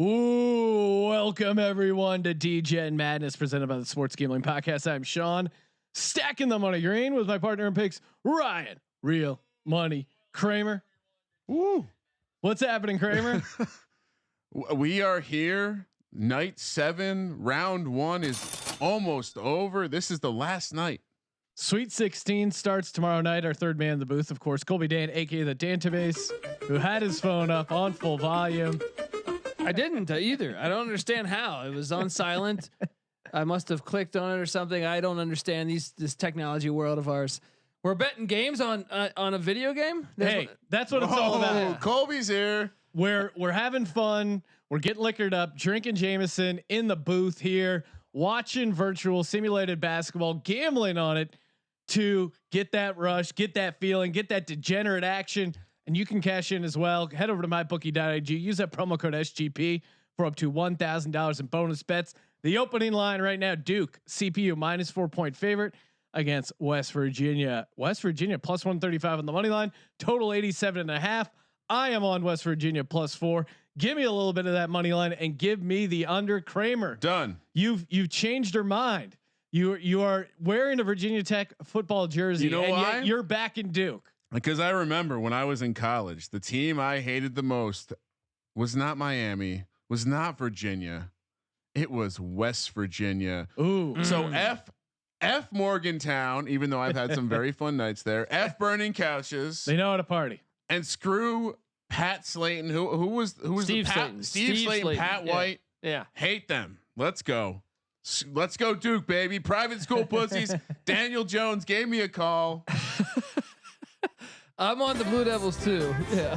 Ooh, welcome everyone to Degen Madness presented by the Sports Gambling Podcast. I'm Sean, stacking the money green with my partner in picks, Ryan, real money Kramer. Woo. What's happening, Kramer? We are here. Night 7, round 1 is almost over. This is the last night. Sweet 16 starts tomorrow night. Our third man in the booth, of course, Colby Dan, aka the Dantabase, who had his phone up on full volume. I didn't either. I don't understand how it was on silent. I must have clicked on it or something. I don't understand this technology world of ours. We're betting games on a video game. That's what it's all about. Colby's here. We're having fun. We're getting liquored up, drinking Jameson in the booth here, watching virtual simulated basketball, gambling on it to get that rush, get that feeling, get that degenerate action. And you can cash in as well. Head over to mybookie.ag. Use that promo code SGP for up to $1,000 in bonus bets. The opening line right now: Duke CPU -4-point favorite against West Virginia. West Virginia plus 135 on the money line. Total 87.5. I am on West Virginia +4. Give me a little bit of that money line and give me the under. Kramer. Done. You've changed your mind. You are wearing a Virginia Tech football jersey. You know and why? Yet you're back in Duke. Because I remember when I was in college, the team I hated the most was not Miami, was not Virginia. It was West Virginia. Ooh. So F Morgantown, even though I've had some very fun nights there. F burning couches. They know how to party. And screw Pat Slayton. Who was Steve the Pat? Slayton. Steve Slayton. Pat White. Yeah. Hate them. Let's go. Let's go Duke, baby. Private school pussies. Daniel Jones gave me a call. I'm on the Blue Devils too. Yeah.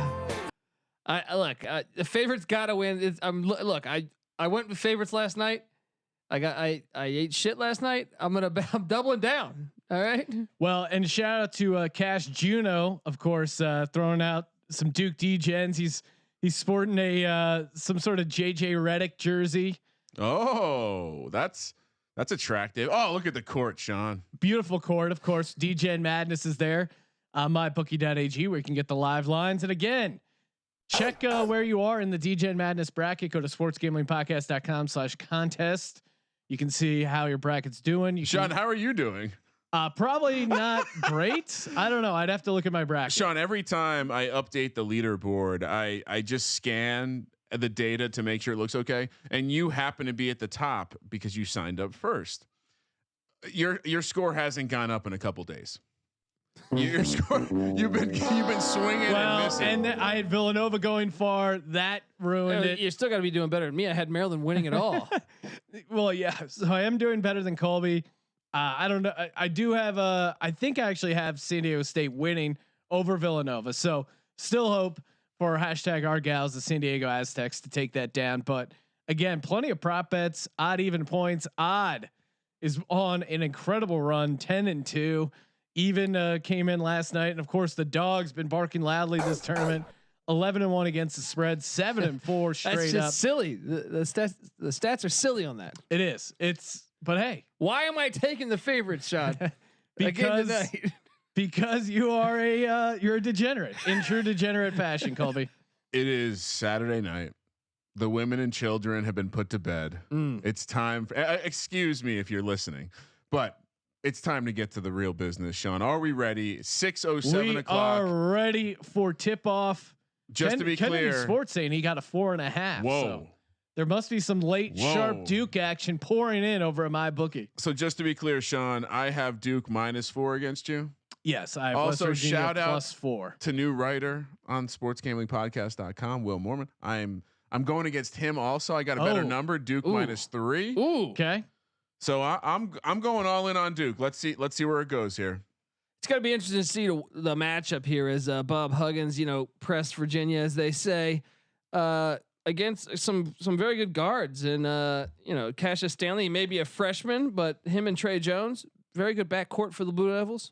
I look. The favorites gotta win. I went with favorites last night. I ate shit last night. I'm doubling down. All right. Well, and shout out to Cash Juno, of course, throwing out some Duke D-gens. He's sporting a some sort of JJ Redick jersey. Oh, that's attractive. Oh, look at the court, Sean. Beautiful court, of course. Degen Madness is there. MyBookie.ag, where you can get the live lines. And again, check where you are in the Degen Madness bracket. Go to sportsgamblingpodcast.com/contest. You can see how your bracket's doing. Sean, how are you doing? Probably not great. I don't know. I'd have to look at my bracket. Sean, every time I update the leaderboard, I just scan the data to make sure it looks okay. And you happen to be at the top because you signed up first. Your score hasn't gone up in a couple days. Your score, you've been swinging and missing. And I had Villanova going far. That ruined it. You still got to be doing better than me. I had Maryland winning it all. Well, yeah. So I am doing better than Colby. I don't know. I do have I think I actually have San Diego State winning over Villanova. So still hope for #our gals, the San Diego Aztecs, to take that down. But again, plenty of prop bets, odd even points. Odd is on an incredible run, 10-2. Even came in last night, and of course the dog's been barking loudly this tournament. 11-1 against the spread, 7-4 straight That's just up. silly. The stats are silly on that. It is. But hey, why am I taking the favorites, Sean? because you are you're a degenerate in true degenerate fashion, Colby. It is Saturday night. The women and children have been put to bed. It's time. Excuse me if you're listening, but it's time to get to the real business, Sean. Are we ready? 6:07 o'clock. We are ready for tip off. Just to be clear, Sports saying he got a 4.5. Whoa. So there must be some late sharp Duke action pouring in over at MyBookie. So just to be clear, Sean, I have Duke -4 against you. Yes, I have also West Virginia shout out +4 to new writer on sportsgamblingpodcast.com, Will Mormon. I'm going against him also. I got a better number, Duke -3. Ooh. Okay. So I'm going all in on Duke. Let's see where it goes here. It's going to be interesting to see the matchup here as Bob Huggins, pressed Virginia, as they say, against some very good guards. And, Cassius Stanley, maybe a freshman, but him and Trey Jones, very good backcourt for the Blue Devils.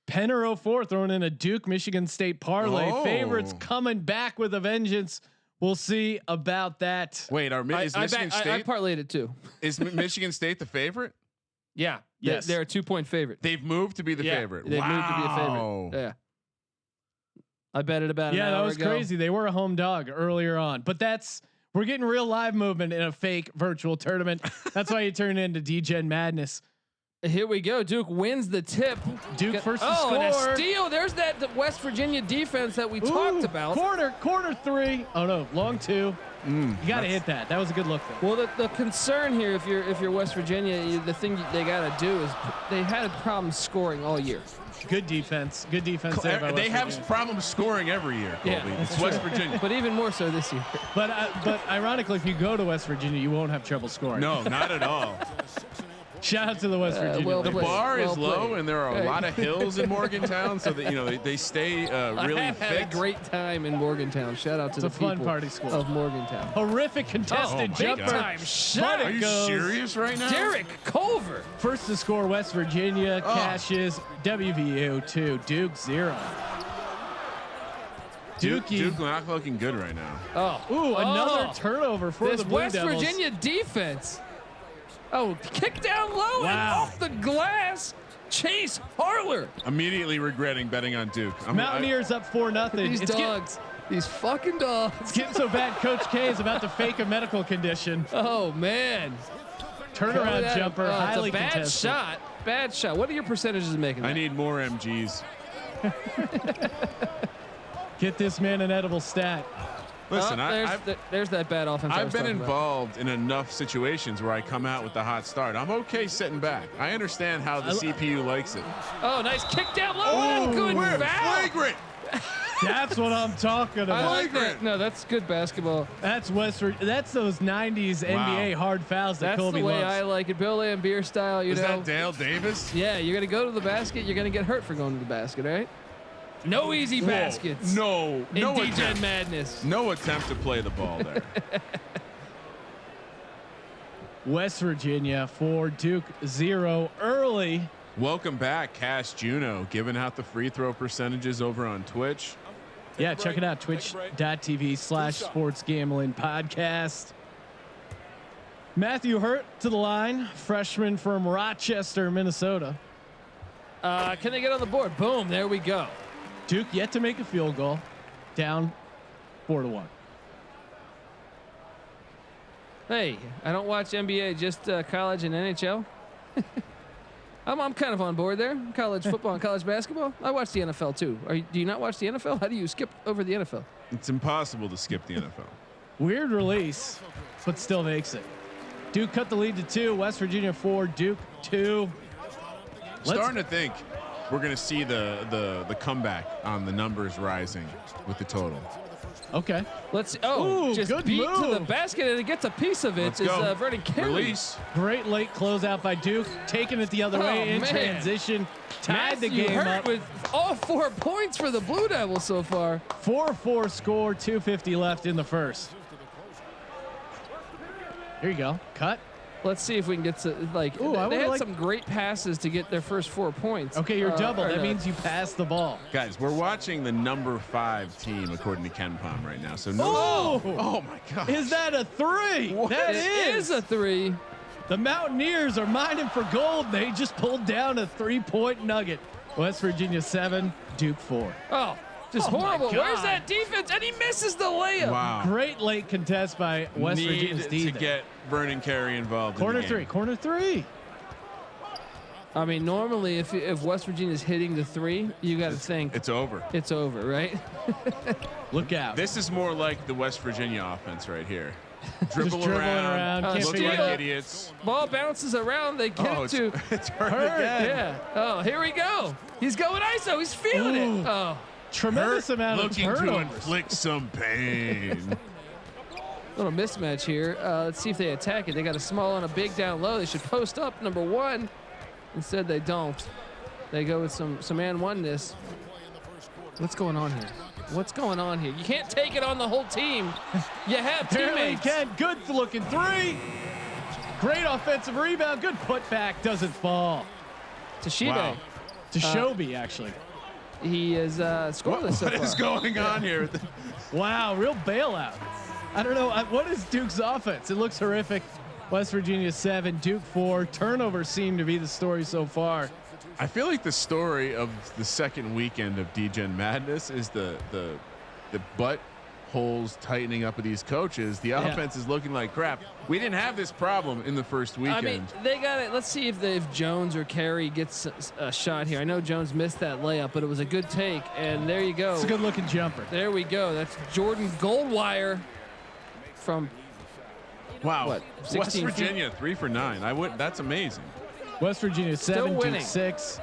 Penner 04 throwing in a Duke Michigan State parlay. Oh. Favorites coming back with a vengeance. We'll see about that. Wait, is Michigan State? I parlayed it too. Is Michigan State the favorite? Yeah. Yes. They're a 2-point favorite. They've moved to be the favorite. They've moved to be a favorite. Yeah. I bet it about an hour that was ago. crazy. They were a home dog earlier on, but We're getting real live movement in a fake virtual tournament. That's why you turn into Degen Madness. Here we go. Duke wins the tip. Duke first to score. And a steal. There's that West Virginia defense that we talked about. Quarter three. Oh no, long two. You got to hit that. That was a good look though. Well, the concern here, if you're West Virginia, the thing they got to do is they had a problem scoring all year. Good defense. Good defense there by They West have Virginia. problems scoring every year. Colby. Yeah, It's West Virginia. But even more so this year. But ironically, if you go to West Virginia, you won't have trouble scoring. No, not at all. Shout out to the West Virginia. well The played. bar is Well low, played. and there are a lot of hills in Morgantown, so that they stay really I have thick. had a great time in Morgantown. Shout out to It's the a fun people party school. of Morgantown. Horrific contested Oh my jumper. God. Time shot. Are you goes. serious right now? Derek Culver. First to score, West Virginia cashes WVU 2, Duke 0. Duke not looking good right now. Oh, Another turnover for this the Blue West Devils. Virginia defense. Oh, kick down low and Wow. off the glass. Chase Harler. Immediately regretting betting on Duke. Mountaineers up 4-0. These It's dogs. These fucking dogs. It's getting so bad, Coach K is about to fake a medical condition. Oh man. Turnaround jumper, highly it's a bad contested. shot. Bad shot. What are your percentages of making that? I need more MGs. Get this man an edible stat. Listen, there's that bad offense. I I've was been talking about. involved in enough situations where I come out with the hot start. I'm okay sitting back. I understand how the CPU likes it. Oh, nice kick down low and a good foul. Flagrant. That's what I'm talking I about. like that. No, that's good basketball. That's That's those 90s NBA hard fouls that That's Colby the way loves. I like it. Bill Laimbeer style, you Is know. that Dale Davis? Yeah, you're going to go to the basket. You're going to get hurt for going to the basket, right? No easy baskets. No, In no Degen attempt. Madness. No attempt to play the ball there. West Virginia 4, Duke 0 early. Welcome back, Cash Juno, giving out the free throw percentages over on Twitch. Yeah, check it out. Twitch.tv/sports gambling podcast. Matthew Hurt to the line, freshman from Rochester, Minnesota. Can they get on the board? Boom, there we go. Duke yet to make a field goal, down 4-1. Hey, I don't watch NBA, just college and NHL. I'm kind of on board there. College football and college basketball. I watch the NFL too. Do you not watch the NFL? How do you skip over the NFL? It's impossible to skip the NFL. Weird release, but still makes it. Duke cut the lead to 2. West Virginia 4, Duke 2. Starting to think we're going to see the comeback on the numbers rising with the total. Okay. Let's Ooh, just good beat to the move. basket and it gets a piece of it. Let's Is go. Vernon Carey. Release. Great late closeout by Duke, taking it the other way in man. transition. Tied the Matthew game Hurt up. with all 4 points for the Blue Devils so far. 4-4 score, 2:50 left in the first. Here you go. Cut. Let's see if we can get to like. Ooh, I they would had like- some great passes to get their first 4 points. Okay, you're double. or That no. means you pass the ball. Guys, we're watching the number 5 team according to Ken Palm right now. So no. Oh! Oh my God. Is that a 3? That It is a 3. The Mountaineers are mining for gold. They just pulled down a 3-point nugget. West Virginia 7, Duke 4. Oh, just Oh my horrible. Where's God. that defense? And he misses the layup. Wow. Great late contest by West Need Virginia's to defense. get Vernon Carey involved. Corner in the game. 3, corner 3. I mean, normally if West Virginia's hitting the 3, you got to think It's over. it's over, right? Look out. This is more like the West Virginia offense right here. Dribbling dribbling around, around, can't looking figure it like out. idiots. Ball bounces around. They get Oh, it to it's hurt Hurt, again. yeah. Oh, here we go. He's going ISO. He's feeling Ooh. it. Oh, Tremendous Hurt, amount of looking to turnovers. inflict some pain. little mismatch here. Let's see if they attack it. They got a small and a big down low. They should post up number 1. Instead, they don't. They go with some man oneness. What's going on here? What's going on here? You can't take it on the whole team. You have Apparently teammates. can. Good looking 3. Great offensive rebound. Good putback. Doesn't fall. Toshiba, Wow. To Shobi, actually. he is scoreless so What far. is going on here? Wow, real bailout. I don't know. What is Duke's offense? It looks horrific. West Virginia 7, Duke 4. Turnovers seem to be the story so far. I feel like the story of the second weekend of Degen Madness is the butt holes tightening up with these coaches. The offense is looking like crap. We didn't have this problem in the first weekend. I mean, they got it. Let's see if Jones or Carey gets a shot here. I know Jones missed that layup, but it was a good take. And there you go. It's a good looking jumper. There we go. That's Jordan Goldwire from wow. what, West Virginia 3 for 9. That's amazing. West Virginia 7 winning. to 6.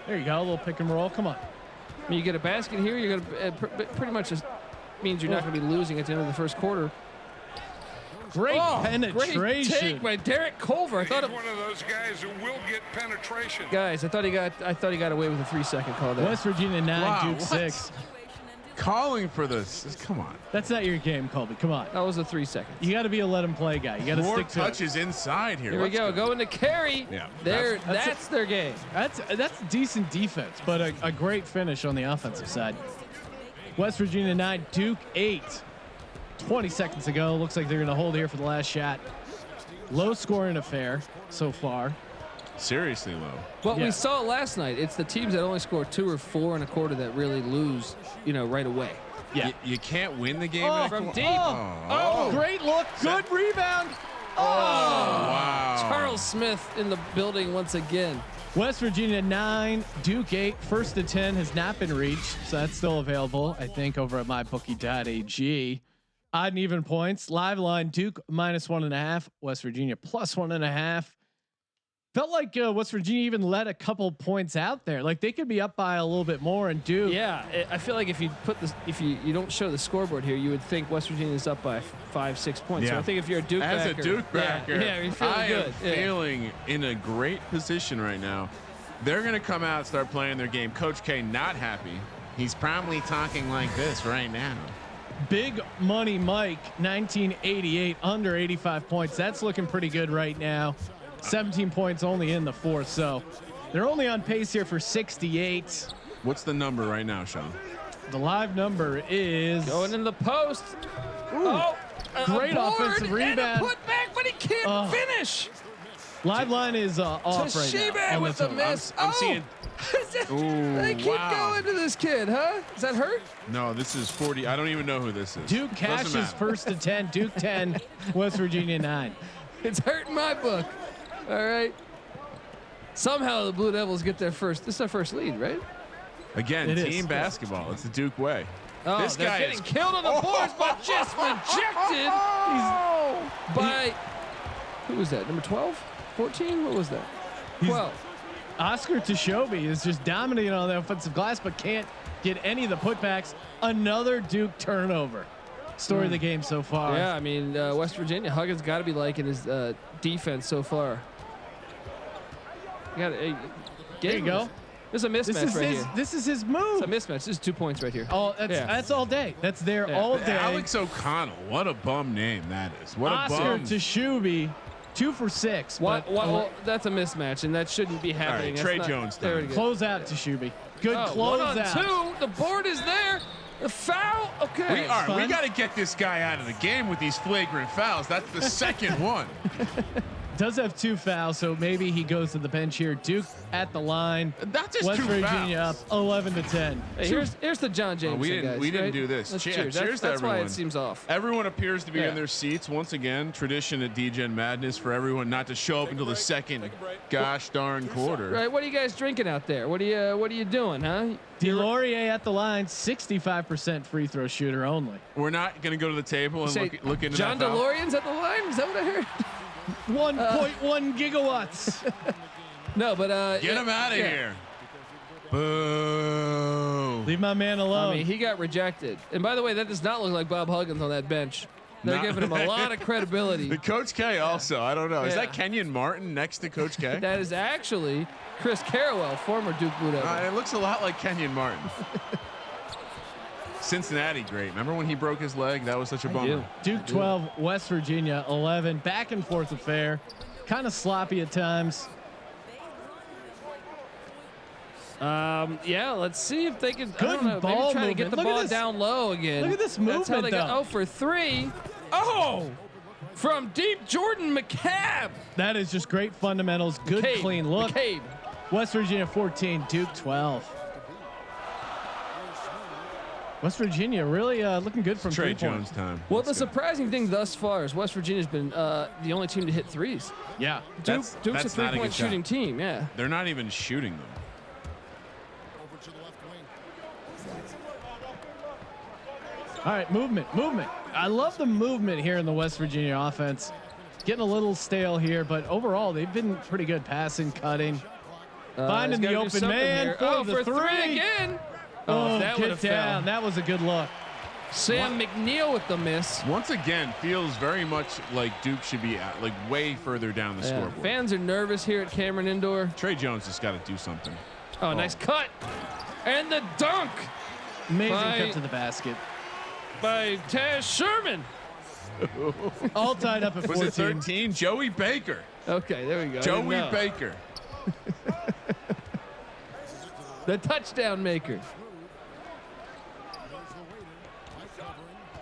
There you go. A little pick and roll. Come on. I mean, you get a basket here. You're gonna pretty much just means you're not going to be losing at the end of the first quarter. Great penetration. Great take by Derek Culver. I thought it, one of those guys who will get penetration. guys, I thought he got away with a 3-second call there. West Virginia 9, Wow, Duke what? 6. Calling for this. Come on. That's not your game, Colby. Come on. That was a 3 seconds. You got to be a let him play guy. You got to More stick to it. touches inside here. Here we Let's go. Going to Carey. Yeah, That's their game. That's decent defense, but a great finish on the offensive side. West Virginia 9, Duke 8. 20 seconds ago. Looks like they're going to hold here for the last shot. Low scoring affair so far. Seriously low. What we saw last night, it's the teams that only score 2 or 4 in a quarter that really lose, right away. Yeah. You can't win the game. Oh, From deep. Oh, great look. Good rebound. Oh, wow. Charles Smith in the building once again. West Virginia 9, Duke 8. First to 10 has not been reached, so that's still available, I think, over at mybookie.ag. Odd and even points. Live line Duke -1.5, West Virginia +1.5. Felt like West Virginia even let a couple points out there. Like they could be up by a little bit more, and Duke. Yeah, I feel like if you put this, if you don't show the scoreboard here, you would think West Virginia is up by 5-6 points. Yeah. So I think if you're a Duke As backer, a Duke backer, yeah, you're feeling I good. am feeling in a great position right now. They're going to come out and start playing their game. Coach K not happy. He's probably talking like this right now. Big Money Mike 1988 under 85 points. That's looking pretty good right now. 17 points only in the fourth, so they're only on pace here for 68. What's the number right now, Sean? The live number is Going in the post. Ooh, great offensive rebound. And a put back, but he can't finish. live line is off right now. Toshiba on with the the total. miss. I'm seeing. They keep wow. going to this kid, huh? Is that hurt? No, this is 40. I don't even know who this is. Duke Doesn't cashes matter. first to 10. Duke 10, West Virginia 9. It's hurting my book. All right. Somehow the Blue Devils get their first. This is their first lead, right? Again, It is. team basketball. It's the Duke way. Oh, This they're guy getting is- killed on the boards, but just rejected by who was that? Number 12, 14? What was that? 12. Oscar Tashobi is just dominating on the offensive glass, but can't get any of the putbacks. Another Duke turnover. Story of the game so far. Yeah, I mean West Virginia. Huggins got to be liking his defense so far. You got There you go. There's a mismatch This is right his. here. This is his move. It's a mismatch. This is 2 points right here. Oh, Yeah. that's all day. That's there Yeah. all day. Alex O'Connell. What a bum name that is. What a Oscar bum. Tashubi, 2 for 6. What? but- Well, that's a mismatch, and that shouldn't be happening. That's Trey not- Jones There time. we go. Close out Tashubi. Good Oh, close 1 on out. 2. The board is there. The foul. Okay. We are. We fun. got to get this guy out of the game with these flagrant fouls. That's the second one. Does have 2 fouls, so maybe he goes to the bench here. Duke at the line. That's just West 2 Virginia fouls. up 11 to 10. Hey, here's the John Jameson we didn't- guys. we didn't right? do this. Let's Cheers. cheers. Cheers to That's why everyone. it seems off. Everyone appears to be Yeah. in their seats once again. Tradition at Degen Madness for everyone not to show up until the second gosh darn quarter. Right. What are you guys drinking out there? What are you doing, huh? DeLaurier at the line, 65% free throw shooter only. We're not going to go to the table and Say, look into John that foul. DeLorean's at the line. Is that what I heard? 1.1 gigawatts. No, but Get him out of yeah. here. Boo. Leave my man alone. I mean, he got rejected. And by the way, that does not look like Bob Huggins on that bench. They're No. giving him a lot of credibility. The Coach K also. I don't know. Is Yeah. that Kenyon Martin next to Coach K? That is actually Chris Carrawell, former Duke Blue Devil. It looks a lot like Kenyon Martin. Cincinnati, great. Remember when he broke his leg? That was such a bummer. Duke 12, West Virginia 11. Back and forth affair. Kind of sloppy at times. Yeah, let's see if they can. I Good don't know, ball maybe try to get movement. the Look at ball this. down low again. Look at this That's how they movement, got though. 0 for 3. Oh, from deep, Jordan McCabe. That is just great fundamentals. Good McCabe, clean look. McCabe. West Virginia 14, Duke 12. West Virginia really looking good from Trey 3-point. Jones time. Well, That's the good. surprising thing thus far is West Virginia's been the only team to hit threes. Yeah. Duke's a that's not a 3-point good shot. shooting team. Yeah. They're not even shooting them. All right, movement. I love the movement here in the West Virginia offense. Getting a little stale here, but overall they've been pretty good passing, cutting, finding he's the gotta do open something man here. for Oh, the for three again. Oh, that would have get down. fell. That was a good look. Sam McNeil with the miss. Once again, feels very much like Duke should be at, like way further down the Yeah. scoreboard. Fans are nervous here at Cameron Indoor. Trey Jones has got to do something. Oh, nice cut. And the dunk Amazing By- cut to the basket. by Taz Sherman. All tied up at Was 14. it 13? Joey Baker. Okay, there we go. I didn't Joey know. Baker. The touchdown maker.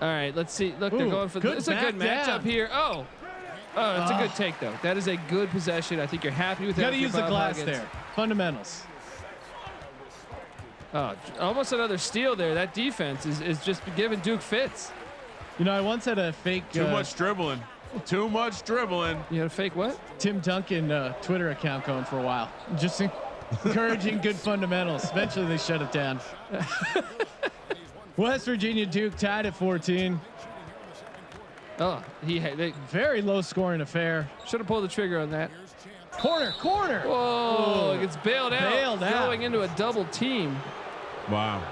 All right, let's see. Look, they're Ooh, going for good this. It's a good back down. matchup here. Oh, it's a good take though. That is a good possession. I think you're happy with that. Got to if you're use the Bob glass Huggins. there. Fundamentals. Oh, almost another steal there. That defense is just giving Duke fits. You know, I once had a fake Too much dribbling. Too much dribbling. You had a fake what? Tim Duncan Twitter account going for a while. Just encouraging good fundamentals. Eventually they shut it down. West Virginia Duke tied at 14. Oh, they Very low scoring affair. should have pulled the trigger on that. Corner. Whoa, Ooh. gets bailed out. Going into a double team. Wow.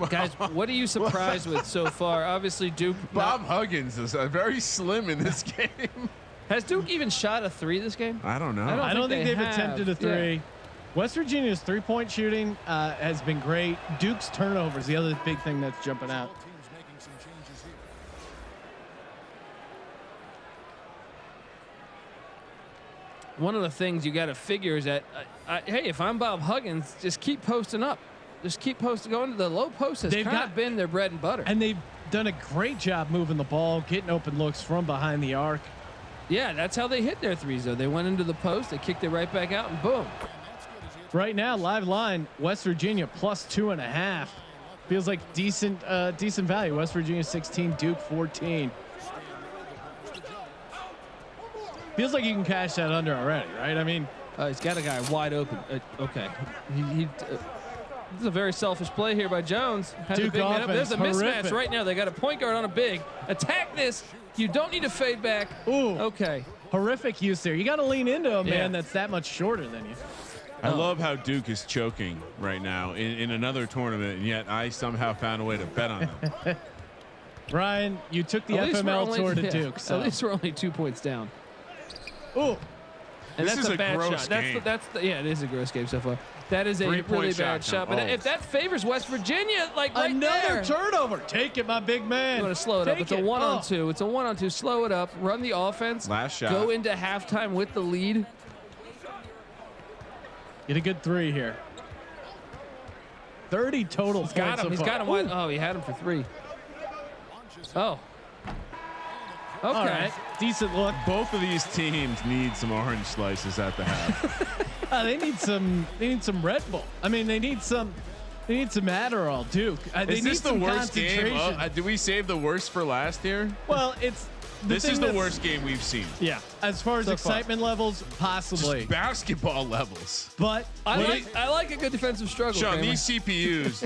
Guys, what are you surprised with so far? Obviously, Duke. Bob Huggins is very slim in this game. Has Duke even shot a three this game? I don't know. I don't think they they've have. attempted a three. Yeah. West Virginia's 3-point shooting has been great. Duke's turnovers, the other big thing that's jumping out. One of the things you got to figure is that, hey, if I'm Bob Huggins, just keep posting up. Just keep posting. Going to the low post has They've kind got- of been their bread and butter. And they've done a great job moving the ball, getting open looks from behind the arc. Yeah, that's how they hit their threes, though. They went into the post, they kicked it right back out, and boom. Right now, live line, West Virginia plus 2.5. Feels like decent value. West Virginia 16, Duke 14. Feels like you can cash that under already, right? I mean, He's got a guy wide open. Okay. This is a very selfish play here by Jones. Had the Duke big man up. offense, There's a mismatch horrific. right now. They got a point guard on a big. Attack this. You don't need to fade back. ooh, Okay. horrific use there. You got to lean into a man Yeah. that's that much shorter than you. I love how Duke is choking right now in another tournament, and yet I somehow found a way to bet on them. Ryan, you took the At least we're FML only- tour to yeah, Duke. So. At least we're only 2 points down. Ooh, And This that's is a a bad gross shot. game. Yeah, it is a gross game so far. That is a 3-point really shot bad shot. count. But Oh. if that favors West Virginia, like right another there. turnover. Take it, my big man. You want to slow it up. Take It's a it. 1-on-2. It's a 1-on-2. Slow it up. Run the offense. Last shot. Go into halftime with the lead. Get a good three here. 30 total points. Got him. So He's far. got him wide. Oh, he had him for 3. Oh. Okay. All right, decent look. Both of these teams need some orange slices at the half. They need some. They need some Red Bull. I mean, they need some. They need some Adderall, Duke. They Is need this the some worst game? concentration. Did we save the worst for last year? Well, it's. This thing is the that's- worst game we've seen. Yeah, as far as So far. excitement levels, possibly. Basketball levels. But I like a good defensive struggle. Sean, Kramer. these CPUs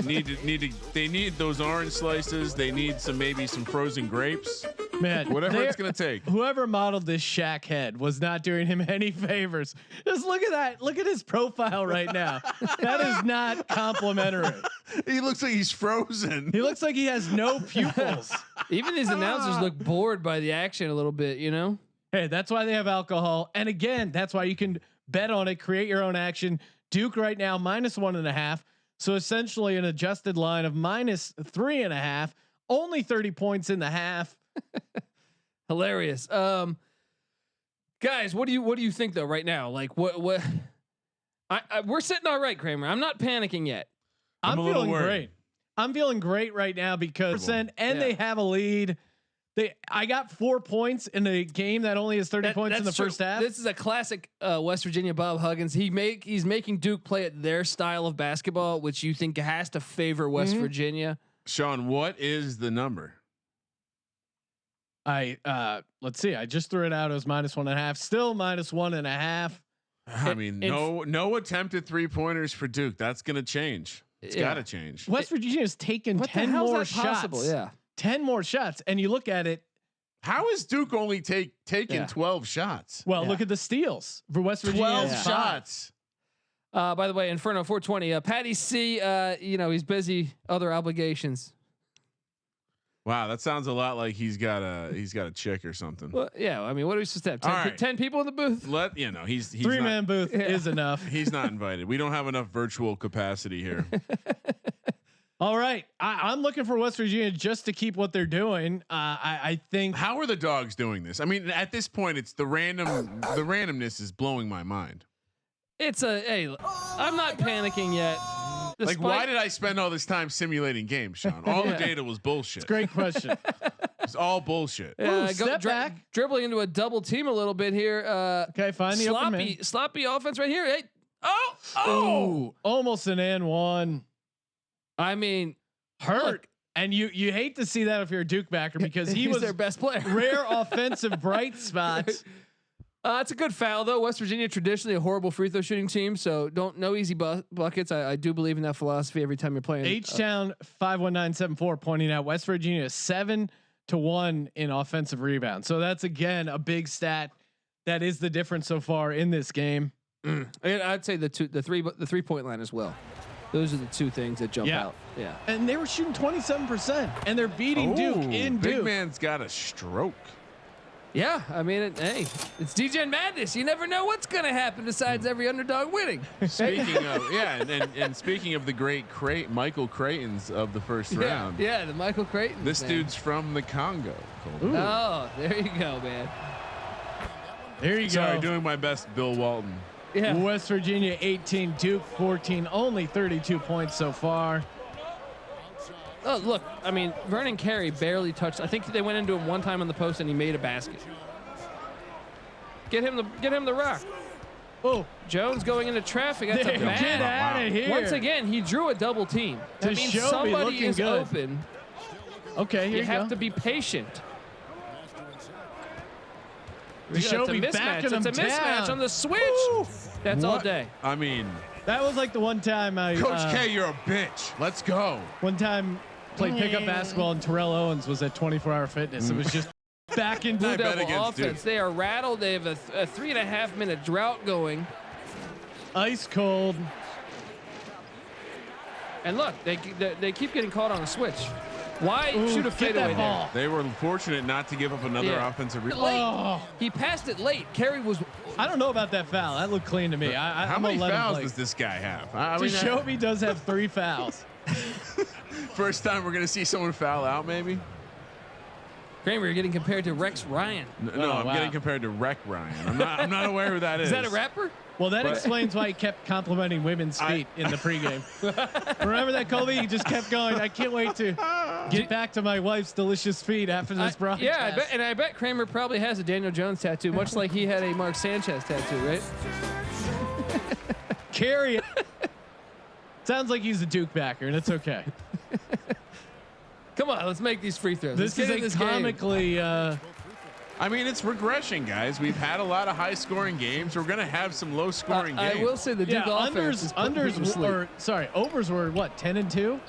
they need those orange slices. They need maybe some frozen grapes. man, Whatever it's they're- gonna take. Whoever modeled this Shaq head was not doing him any favors. Just look at that. Look at his profile right now. That is not complimentary. He looks like he's frozen. He looks like he has no pupils. Even these announcers look bored by the action a little bit, you know? Hey, that's why they have alcohol. And again, that's why you can bet on it, create your own action. Duke right now -1.5. So essentially an adjusted line of -3.5. Only 30 points in the half. Hilarious. Guys, what do you think though right now? Like what we're sitting all right, Kramer. I'm not panicking yet. I'm a little feeling worried. great. I'm feeling great right now because Yeah. they have a lead. I got 4 points in a game that only has 30 points in the first half. This is a classic West Virginia Bob Huggins. He's making Duke play at their style of basketball, which you think has to favor West Virginia. Sean, what is the number? Let's see. I just threw it out. It was -1.5. Still -1.5. I mean, no attempted 3-pointers for Duke. That's gonna change. It's got to change. West Virginia's taken 10 more shots. Yeah. 10 more shots. And you look at it. How is Duke only taken 12 shots? Well, look at the steals for West Virginia. 12 shots. By the way, Inferno 420, Patty C, he's busy, other obligations. Wow, that sounds a lot like he's got a chick or something. Well, yeah, I mean, what are we supposed to have? 10 people in the booth? He's 3-man booth is enough. He's not invited. We don't have enough virtual capacity here. All right, I'm looking for West Virginia just to keep what they're doing. I think. How are the Dogs doing this? I mean, at this point, it's the randomness is blowing my mind. I'm not panicking yet. Like, why did I spend all this time simulating games, Sean? All the data was bullshit. It's a great question. It's all bullshit. Step back, dribbling into a double team a little bit here. Okay, find the open man. Sloppy offense right here. Hey, Ooh, almost an and one. I mean, hurt. Look, and you hate to see that if you're a Duke backer because he was their best player. Rare offensive bright spots. It's a good foul though. West Virginia traditionally a horrible free throw shooting team, so no easy buckets. I do believe in that philosophy every time you're playing. H-Town 51974 pointing out West Virginia 7-1 in offensive rebound. So that's again a big stat. That is the difference so far in this game. I'd say the 3-point line as well. Those are the two things that jump out. Yeah, and they were shooting 27%, and they're beating Duke in Duke. Big man's got a stroke. Yeah, I mean, it's Degen Madness. You never know what's gonna happen besides every underdog winning. Speaking of, and speaking of the great Michael Creightons of the first round. Yeah, the Michael Creightons. This dude's from the Congo. Oh, there you go, man. There you go. Sorry, doing my best, Bill Walton. Yeah. West Virginia 18, Duke 14, only 32 points so far. Oh, look, I mean, Vernon Carey barely touched. I think they went into him one time on the post and he made a basket. Get him the rock. Oh, Jones going into traffic. That's a bad. Get out of here. Once again, he drew a double team. That means somebody is open. Okay, here you have to be patient. Jacoby backing him down. It's a mismatch on the switch. Woo! That's all day. I mean, that was like the one time Coach K, you're a bitch. Let's go. One time played pickup basketball and Terrell Owens was at 24-hour fitness. It was just back in Blue Devil offense. They are rattled. They have a 3.5 minute drought going. Ice cold. And look, they keep getting caught on the switch. Why shoot a fadeaway there? They were fortunate not to give up another offensive rebound. He passed it late. Carey was. I don't know about that foul. That looked clean to me. How many fouls does this guy have? Jacoby does have 3 fouls. First time we're gonna see someone foul out, maybe. Kramer, you're getting compared to Rex Ryan. No, I'm getting compared to Wreck Ryan. I'm not aware who that is. Is that a rapper? Well, that explains why he kept complimenting women's feet in the pregame. Remember that, Colby? He just kept going. I can't wait to get back to my wife's delicious feet after this broadcast. Yeah, I bet Kramer probably has a Daniel Jones tattoo, much like he had a Mark Sanchez tattoo, right? Carry it. Sounds like he's a Duke backer, and it's okay. Come on, let's make these free throws. This is a comically. I mean, it's regression, guys. We've had a lot of high-scoring games. We're going to have some low-scoring games. I will say the Duke offense overs were what 10-2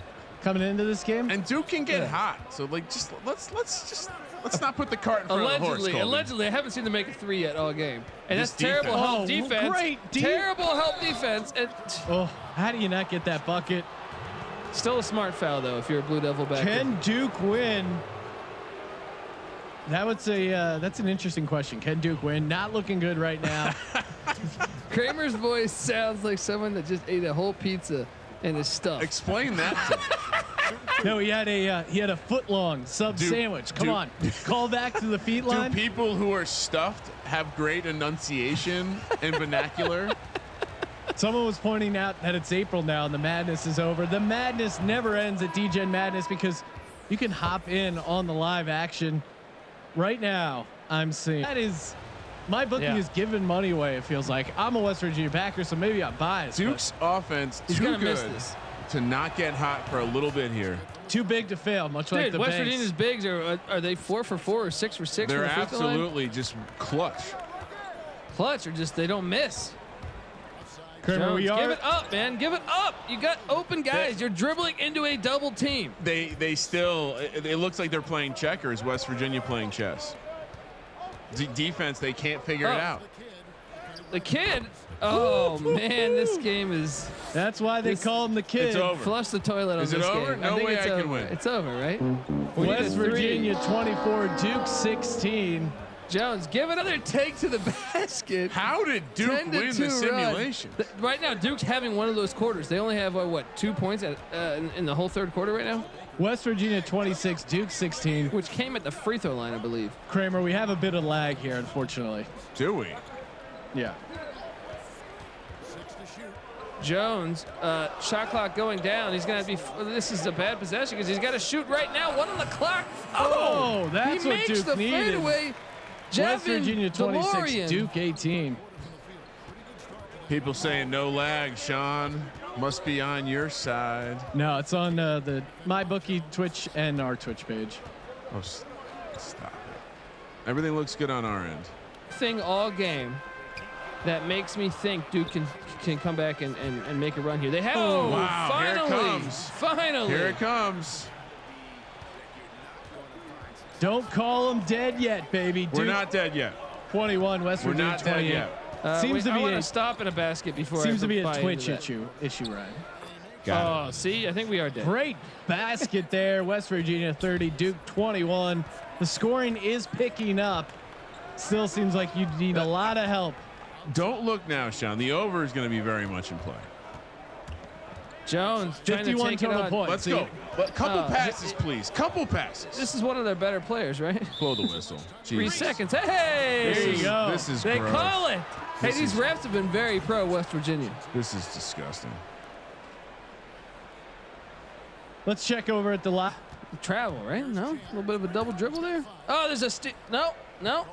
coming into this game, and Duke can get hot. So like, let's not put the cart in front of the horse. Allegedly, I haven't seen them make a 3 yet all game, and that's terrible help defense. Terrible help defense. And how do you not get that bucket? Still a smart foul though, if you're a Blue Devil backer. Can Duke win? That would say that's an interesting question. Can Duke win? Not looking good right now. Kramer's voice sounds like someone that just ate a whole pizza and is stuffed. Explain that. No, he had a foot-long sub sandwich. Come on, call back to the feet line. Do people who are stuffed have great enunciation and vernacular? Someone was pointing out that it's April now and the madness is over. The madness never ends at Degen Madness because you can hop in on the live action. right now I'm seeing that is my bookie is giving money away. It feels like I'm a West Virginia backer, so maybe I'm biased. Duke's offense He's too gonna miss good this. to not get hot for a little bit here. Too big to fail, much like the West Banks. Virginia's bigs are they 4 for 4 or 6 for 6? They're from the free throw line? absolutely just clutch. Clutch, or just they don't miss. Kramer, Jones, give it up, man. Give it up. You got open guys. You're dribbling into a double team. They still, it looks like they're playing checkers. West Virginia playing chess. Defense, they can't figure it out. The kid. Oh man, this game is. That's why they call him the kid. It's over. Flush the toilet Is on it this over? game. No I think way it's I over. can win. It's over, right? West Virginia 24, Duke 16. Jones, give another take to the basket. How did Duke 10 to win 2 the run. simulation? Right now, Duke's having one of those quarters. They only have what 2 points in the whole third quarter right now, West Virginia 26, Duke 16. which came at the free throw line, I believe. Kramer, we have a bit of lag here, unfortunately. Do we? Yeah. Jones, shot clock going down. He's gonna be. This is a bad possession because he's got to shoot right now. 1 on the clock. Oh, that's he what makes Duke the needed. fadeaway. West Javin Virginia 26, DeLorean. Duke 18. People saying no lag, Sean. Must be on your side. No, it's on the MyBookie Twitch and our Twitch page. Oh, stop it. Everything looks good on our end. Thing all game that makes me think Duke can come back and make a run here. They have. Oh, wow, finally, here it comes. finally. Here it comes. Don't call them dead yet, baby. We're Duke not dead yet. 21, West We're Virginia not dead 28. yet. Seems to I be want a to stop in a basket before. seems I to be a buy Twitch into that. issue, Ryan. Got Oh, see, I think we are dead. Great basket there. West Virginia 30, Duke 21. The scoring is picking up. Still seems like you need a lot of help. Don't look now, Sean. The over is going to be very much in play. Jones trying to 51 take it total on. points. Let's See, go. Couple Oh, passes, please. Couple passes. This is one of their better players, right? Blow the whistle. 3 Jesus. seconds. Hey, There you go. This is they gross. call it. Hey, This these is- refs have been very pro West Virginia. This is disgusting. Let's check over at the lot. Travel, right? No, a little bit of a double dribble there. Oh, there's a no.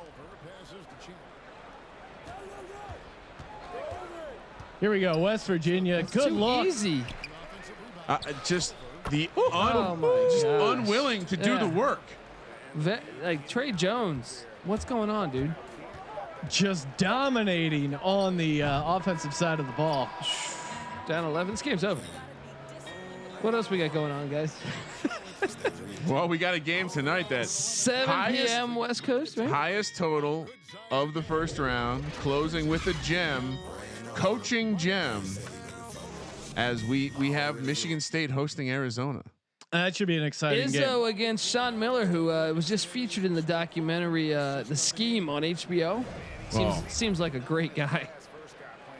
Here we go. West Virginia. It's Good too look. easy. Just the Oh my just gosh. unwilling to do Yeah. the work. Like Trey Jones, what's going on, dude? Just dominating on the offensive side of the ball. Down 11. This game's over. What else we got going on, guys? Well, we got a game tonight that 7 highest- p.m. West Coast, right? highest total of the first round, closing with a gem, coaching gem, as we have Michigan State hosting Arizona. That should be an exciting game. Izzo against Sean Miller, who was just featured in the documentary The Scheme on HBO. Seems like a great guy.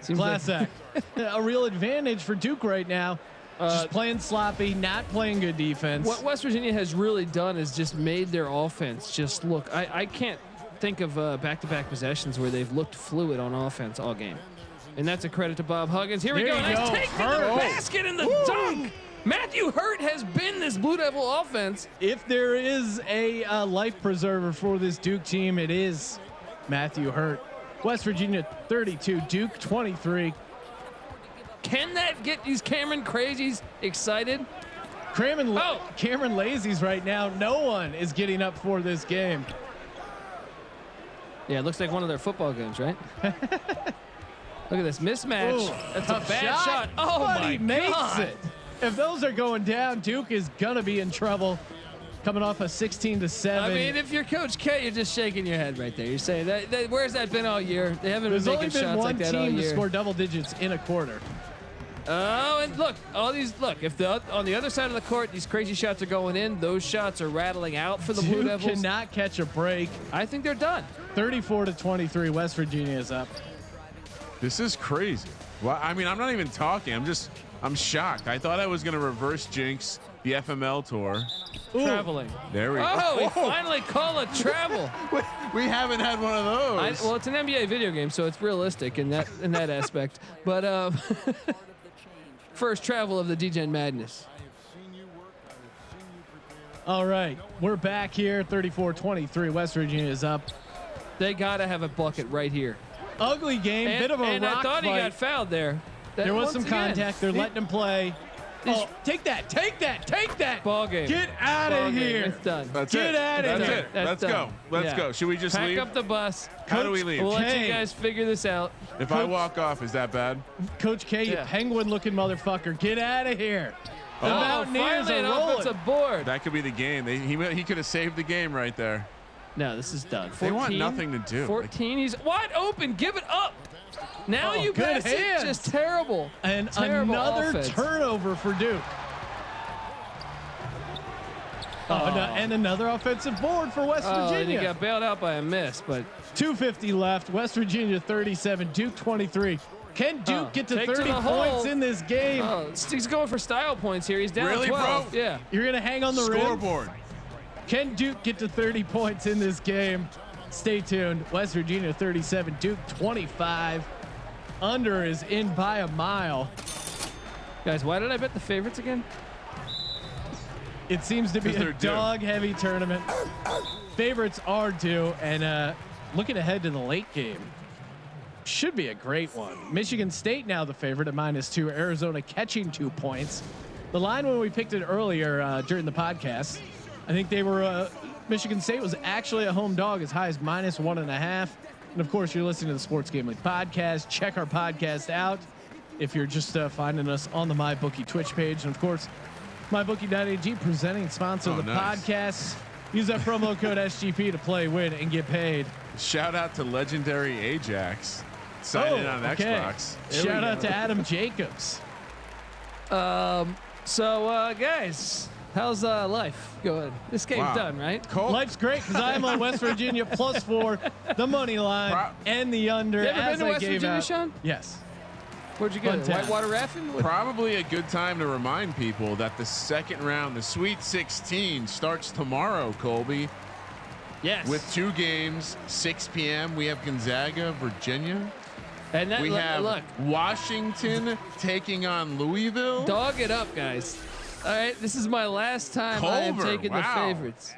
Seems Class like, act. A real advantage for Duke right now. Just playing sloppy, not playing good defense. what West Virginia has really done is just made their offense just look. I can't think of back-to-back possessions where they've looked fluid on offense all game. And that's a credit to Bob Huggins. Here we There go. you Nice go. take to the Hurt. basket and the dunk. Matthew Hurt has been this Blue Devil offense. If there is a life preserver for this Duke team, it is Matthew Hurt. West Virginia 32, Duke 23. Can that get these Cameron crazies excited? Cameron Lazy's right now. No one is getting up for this game. Yeah, it looks like one of their football games, right? Look at this mismatch. Ooh, That's a tough bad shot. Oh But my he makes God. it. If those are going down, Duke is gonna be in trouble. Coming off a 16-7. I mean, if you're Coach K, you're just shaking your head right there. You're saying that where's that been all year? They haven't there's been only making been shots one like that all team to year. score double digits in a quarter. Oh, and look, if on the other side of the court, these crazy shots are going in, those shots are rattling out for the Blue Duke Devils. cannot catch a break. I think they're done. 34-23. West Virginia is up. This is crazy. Well, I mean, I'm not even talking. I'm shocked. I thought I was going to reverse jinx the FML tour. Traveling. There we go. Oh, he finally called a travel. We haven't had one of those. Well, it's an NBA video game, so it's realistic in that aspect. But first travel of the Degen Madness. All right, we're back here. 34-23. West Virginia is up. They gotta have a bucket right here. Ugly game, bit of a and rock I thought fight. he got fouled there. There was some contact. They're letting him play. Oh, take that! Take that! Take that! Ball game. Get out Ball of game. here! It's done. That's Get it. out of That's here. it. That's Let's done. go. Let's Yeah. go. Should we just Pack leave? up the bus. How do we leave? We'll let K. you guys figure this out. If I walk off, is that bad? Coach K, you Yeah. penguin-looking motherfucker, get out of here! The Mountaineers finally an are rolling. offensive board. That could be the game. He could have saved the game right there. No, this is done. 14, They want nothing to do. 14. He's wide open. Give it up. Now Oh, you good pass hands. it. Just terrible. And Terrible another offense. turnover for Duke. And another offensive board for West And he Virginia. got bailed out by a miss, but 2:50 left. West Virginia 37, Duke 23. Can Duke get to Take to 30 the points hole. in this game? he's going for style points here. He's down Really, 12. bro? Yeah. You're gonna hang on the rim. Scoreboard. Can Duke get to 30 points in this game? Stay tuned. West Virginia 37, Duke 25. Under is in by a mile. Guys, why did I bet the favorites again? It seems to be 'Cause a they're due. dog-heavy tournament. Favorites are due, and looking ahead to the late game, should be a great one. Michigan State now the favorite at -2. Arizona catching 2 points. The line when we picked it earlier during the podcast, I think they were Michigan State was actually a home dog as high as -1.5. And of course, you're listening to the Sports Gambling Podcast. Check our podcast out if you're just finding us on the MyBookie Twitch page, and of course, MyBookie.ag presenting sponsor of the nice. podcast. Use that promo code SGP to play, win, and get paid. Shout out to legendary Ajax signing on Xbox. Shout out to Adam Jacobs. So, guys, how's life going? This game's Wow. done, right? Colt, Life's great because I'm on West Virginia +4, the money line, and the under. You ever been as to I West gave Virginia, out. Sean? Yes. Where'd you go? Fun town. Whitewater rafting? What- probably a good time to remind people that the second round, the Sweet 16, starts tomorrow, Colby, Yes. with 2 games, 6 p.m. We have Gonzaga, Virginia. and that, We have look, Washington taking on Louisville. dog it up, guys. All right, this is my last time I am Culver, taking wow. the favorites.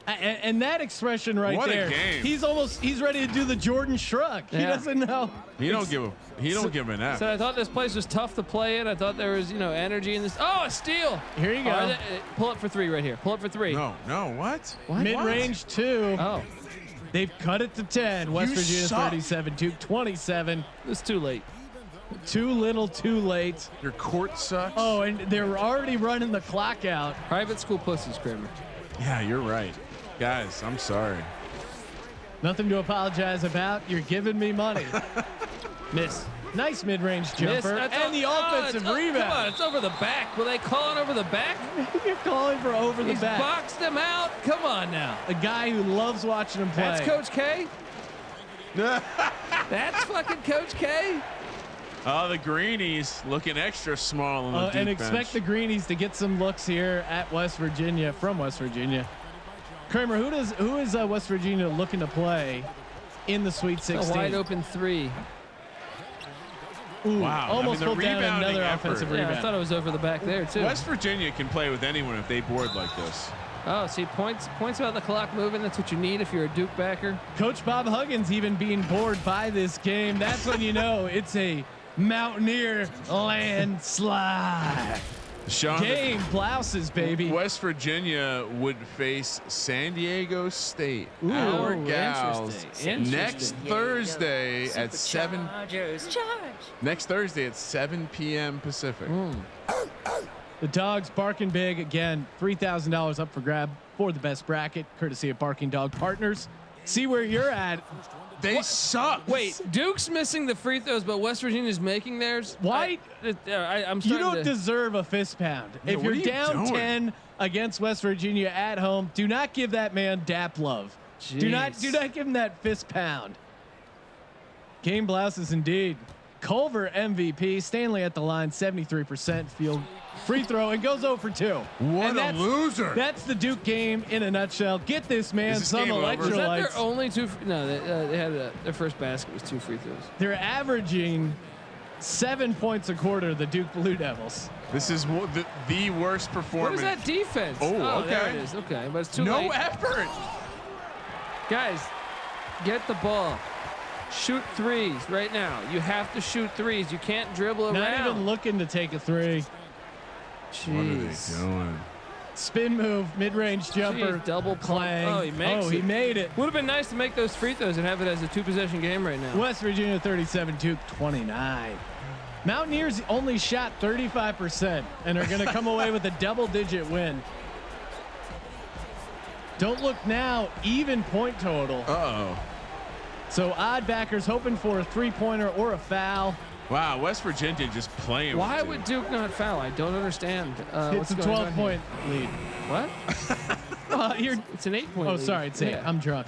And that expression right What a there. game. He's ready to do the Jordan shrug. He Yeah. doesn't know. He don't give an F. So I thought this place was tough to play in. I thought there was, energy in this. Oh, a steal. Here you go. Oh, pull up for 3 right here. Pull up for 3. No, what? What? Mid-range 2. Oh, They've cut it to 10. West You Virginia suck. 37, Duke 27. it's too late. Too little, too late. Your court sucks. Oh, and they're already running the clock out. Private school pussies, Kramer. Yeah, you're right. Guys, I'm sorry. Nothing to apologize about. You're giving me money. Miss. Nice mid-range Miss. jumper That's and the offensive Come on, rebound. it's over the back. Were they calling over the back? You're calling for over the He's back. boxed him out. Come on now. A guy who loves watching him play. That's Coach K. That's fucking Coach K. Oh, the greenies looking extra small on the And deep expect the bench. Greenies to get some looks here at West Virginia from West Virginia. Kramer, who is West Virginia looking to play in the Sweet A 16? wide open 3. Ooh, Wow. almost the pulled down rebounding another effort. offensive Yeah, I rebound. thought it was over the back there too. West Virginia can play with anyone if they board like this. Oh, see, points about the clock moving. That's what you need if you're a Duke backer. Coach Bob Huggins even being bored by this game. That's when you know it's a Mountaineer landslide. Sean, Game blouses, baby. West Virginia would face San Diego State, Ooh, our interesting. gals, Interesting. next Thursday at 7. Charge. Next Thursday at 7 p.m. Pacific. The Dogs barking big again. $3,000 up for grab for the best bracket, courtesy of Barking Dog Partners. See where you're at. They suck. Wait, Duke's missing the free throws, but West Virginia's making theirs. Why? I'm You starting don't to. deserve a fist pound. Yeah, If what you're are you down doing? 10 against West Virginia at home, do not give that man dap love. Do not Jeez. give him that fist pound. Game blouses indeed. Culver MVP. Stanley at the line, 73% field free throw, and goes 0 for 2. What And a loser. That's the Duke game in a nutshell. Get this man Is this some game over? Was that their electrolytes. only 2? No, they had their first basket was 2 free throws. They're averaging 7 points a quarter. The Duke Blue Devils. This is the worst What performance. is that defense? Oh, okay. There it is. Okay, but it's too No late. effort. Guys, get the ball. Shoot threes right now. You have to shoot threes. You can't dribble around. Not even looking to take a three. Jeez. What are they doing? Spin move, mid-range jumper, Jeez, double clang. pump. Oh, he makes he it. made it. Would have been nice to make those free throws and have it as a 2-possession game right now. West Virginia 37, Duke 29. Mountaineers only shot 35% and are going to come away with a double-digit win. Don't look now, even point total. Uh-oh. So odd backers hoping for a three-pointer or a foul. Wow, West Virginia just playing. Why with would Duke not foul? I don't understand. It's a 12-point lead. What? It's an 8-point Oh, lead. sorry, it's 8. Yeah. I'm drunk.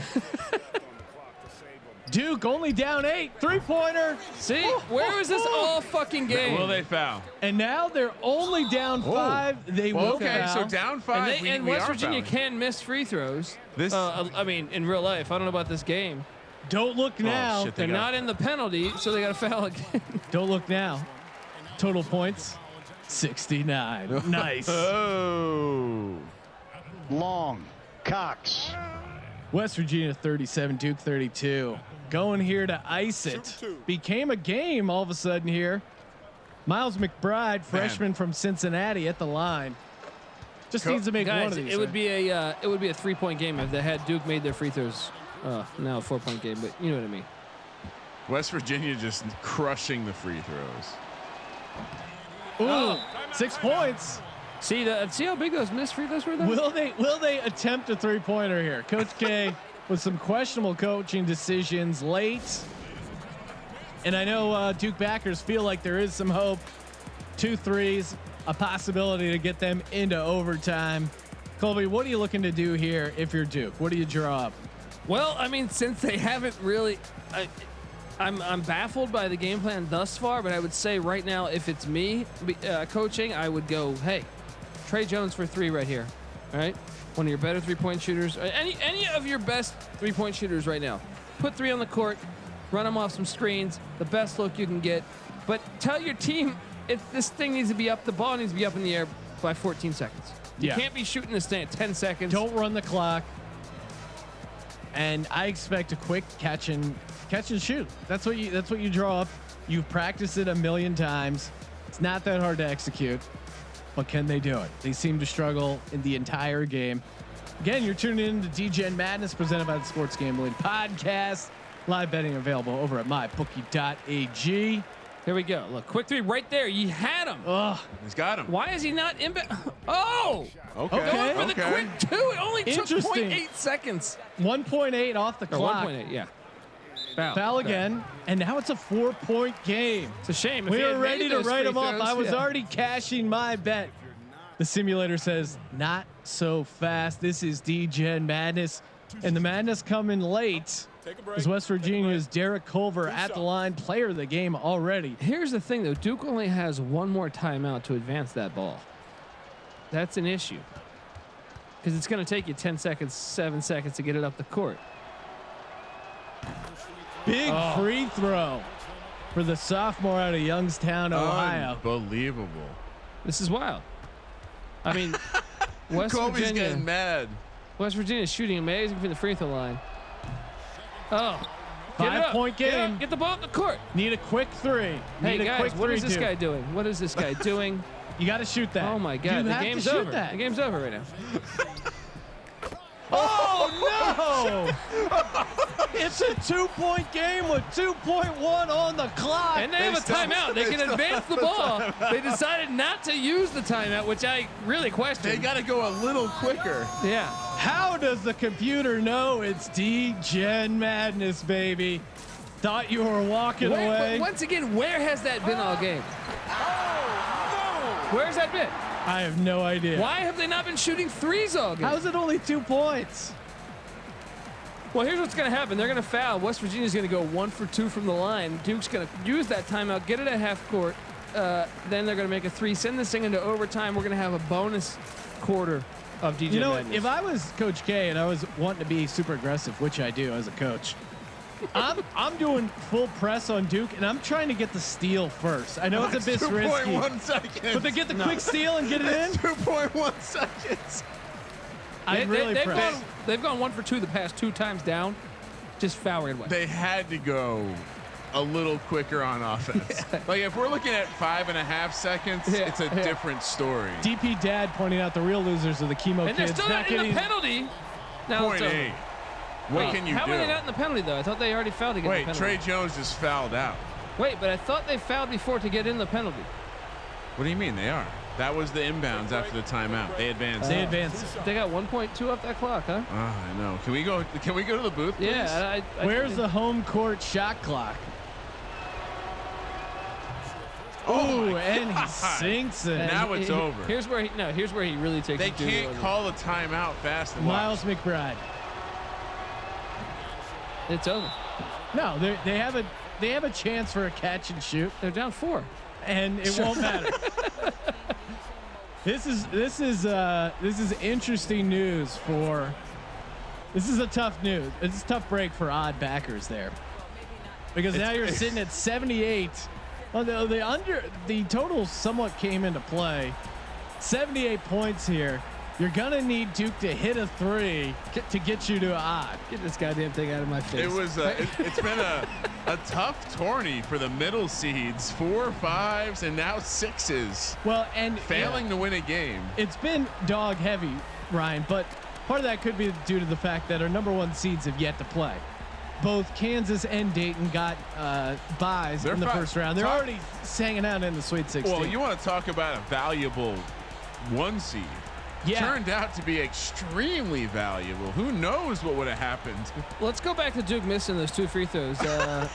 Duke only down 8. Three-pointer. See, where was this all fucking game? Will they foul? And now they're only down 5. They will Okay, foul. so down 5. And we West are Virginia fouling. can miss free throws. This. I mean, in real life, I don't know about this game. Don't look now. shit, They're not in the penalty, so they got to foul again. Don't look now. Total points, 69. Nice. Oh. Long. Cox. West Virginia 37, Duke 32. Going here to ice it. Became a game all of a sudden here. Miles McBride, freshman from Cincinnati, at the line. Just needs to make one Guys, of these. it would be a 3-point game if they had Duke made their free throws. Now a 4-point game, but you know what I mean. West Virginia just crushing the free throws. Ooh, 6 points. See how big those missed free throws were though? Will they attempt a three-pointer here? Coach K with some questionable coaching decisions late. And I know Duke backers feel like there is some hope. 2 threes, a possibility to get them into overtime. Colby, what are you looking to do here if you're Duke? What do you draw up? Well, I mean, since they haven't really, I'm baffled by the game plan thus far. But I would say right now, if it's me coaching, I would go, hey, Trey Jones for 3 right here. All right, one of your better 3-point shooters, any of your best 3-point shooters right now. Put 3 on the court, run them off some screens, the best look you can get. But tell your team this thing needs to be up. The ball needs to be up in the air by 14 seconds. You can't be shooting this thing at 10 seconds. Don't run the clock. And I expect a quick catch and shoot. That's what you draw up. You've practiced it a million times. It's not that hard to execute, but can they do it? They seem to struggle in the entire game. Again, you're tuning in to Degen Madness presented by the Sports Gambling Podcast. Live betting available over at mybookie.ag. Here we go. Look, quick 3 right there. You had him. Ugh. He's got him. Why is he not in? Oh, Okay. Okay. going for the quick 2. It only took Interesting. 0.8 seconds. 1.8 off the Or clock. 1.8, yeah. Foul again, and now it's a 4-point game. It's a shame. If We he had were ready made to those write free him off. throws, I was yeah. already cashing my bet. The simulator says not so fast. This is Degen Madness, and the madness coming late. Is West Virginia's Derek Culver at the line, player of the game already. Here's the thing, though. Duke only has one more timeout to advance that ball. That's an issue. Because it's going to take you 10 seconds, 7 seconds to get it up the court. Big free throw for the sophomore out of Youngstown, Ohio. Unbelievable. This is wild. I mean, West Colby's Virginia. getting mad. West Virginia is shooting amazing from the free throw line. Oh. Get it up. 5-point Get it up. game. Get the ball up the court. Need a quick 3. Hey, Need a guys, quick what is 3-2. this guy doing? What is this guy doing? You got to shoot that. Oh, my God. You The have game's to shoot over. that. The game's over right now. Oh no! It's a 2-point game with 2.1 on the clock. And they have a timeout. They can advance the ball. They decided not to use the timeout, which I really question. They got to go a little quicker. Yeah. How does the computer know it's Degen Madness, baby? Thought you were walking away. But once again, where has that been all game? Where's that been? I have no idea. Why have they not been shooting threes all game? How is it only 2 points? Well, here's what's going to happen. They're going to foul. West Virginia's going to go 1 for 2 from the line. Duke's going to use that timeout, get it at half court. Then they're going to make a 3, send this thing into overtime. We're going to have a bonus quarter of DJ You know, Madness. if I was Coach K and I was wanting to be super aggressive, which I do as a coach, I'm doing full press on Duke, and I'm trying to get the steal first. I know it's a bit risky, 2.1 seconds. but they get the quick steal and get it in. 2.1 seconds. I'm really pressed. They've gone 1 for 2 the past 2 times down, just foul right away. They had to go a little quicker on offense. Like if we're looking at 5.5 seconds, it's a different story. DP Dad pointing out the real losers are the chemo and kids. they're still not in the penalty. Now Point it's over. 8. What can you How do? were they not in the penalty though? I thought they already fouled to get in the penalty. Trey Jones just fouled out. Wait, but I thought they fouled before to get in the penalty. What do you mean they are? That was the inbounds after the timeout. They advanced. They advanced. They got 1.2 off that clock, huh? I know. Can we go to the booth, please? Yeah. Where's the home court shot clock? Oh, and he sinks it. Now it's over. Here's where he really takes. They can't call a timeout fast enough. Miles McBride. It's over. No, they have a chance for a catch and shoot. They're down 4, and it won't matter. This is interesting news for. This is a tough news. It's a tough break for odd backers there, because now you're sitting at 78. Well, the total somewhat came into play. 78 points here. You're gonna need Duke to hit a 3 to get you to odd. Get this goddamn thing out of my face. It was. It's been a tough tourney for the middle seeds, 4, 5s, and now 6s. Well, and failing to win a game. It's been dog heavy, Ryan, but part of that could be due to the fact that our number 1 seeds have yet to play. Both Kansas and Dayton got buys in the first round. They're already hanging out in the Sweet 16. Well, you want to talk about a valuable 1 seed. Yeah. Turned out to be extremely valuable. Who knows what would have happened? Let's go back to Duke missing those 2 free throws. I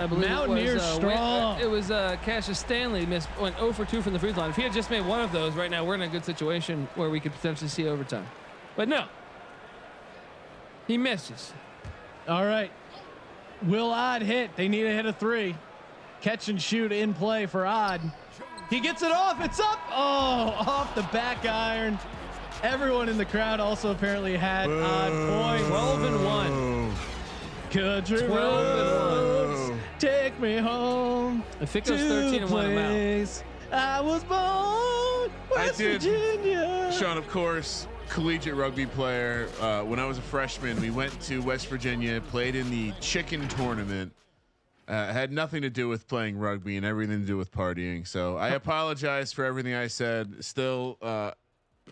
believe Mountaineers strong. It was Cassius Stanley went 0 for 2 from the free throw line. If he had just made 1 of those, right now we're in a good situation where we could potentially see overtime. But no, he misses. All right. Will Odd hit? They need to hit a 3. Catch and shoot in play for Odd. He gets it off. It's up. Oh, off the back iron. Everyone in the crowd also apparently had odd points. 12 and 1. Country 12 roads, and 1. take me home. I think it was 13 and 1 amount. I was born West Virginia. Sean, of course, collegiate rugby player. When I was a freshman, we went to West Virginia, played in the chicken tournament. Had nothing to do with playing rugby and everything to do with partying. So I apologize for everything I said. Still,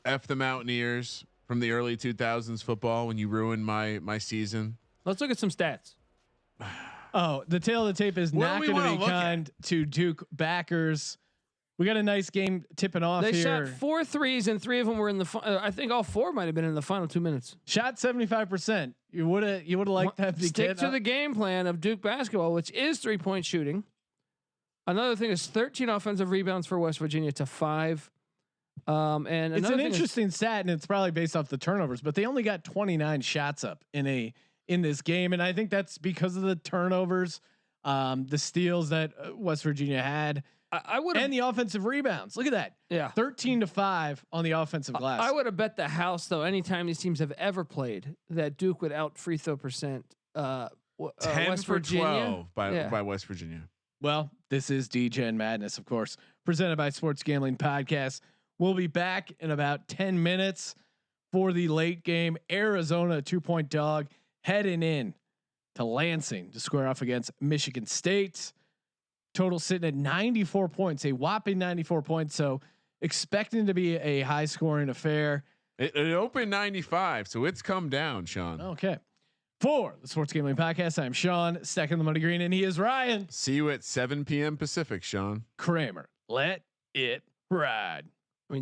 F the Mountaineers from the early 2000s football when you ruined my season. Let's look at some stats. Oh, the tail of the tape is not going to be kind to Duke backers. We got a nice game tipping off here. They shot 4 threes and 3 of them were in the. I think all 4 might have been in the final 2 minutes. Shot 75%. You would have liked that to stick to the game plan of Duke basketball, which is 3-point shooting. Another thing is 13 offensive rebounds for West Virginia to 5. And it's an interesting stat, and it's probably based off the turnovers, but they only got 29 shots up in this game, and I think that's because of the turnovers, the steals that West Virginia had. I would, and the offensive rebounds. Look at that. Yeah, 13-5 on the offensive glass. I would have bet the house though. Anytime these teams have ever played, that Duke would out free throw percent. 10 West for Virginia. 12 by West Virginia. Well, this is Degen Madness, of course, presented by Sports Gambling Podcast. We'll be back in about 10 minutes for the late game. Arizona 2-point dog heading in to Lansing to square off against Michigan State. Total sitting at 94 points, a whopping 94 points. So expecting to be a high scoring affair. It opened 95, so it's come down, Sean. Okay. For the Sports Gambling Podcast, I'm Sean, stacking the money green, and he is Ryan. See you at 7 p.m. Pacific, Sean Kramer. Let it ride.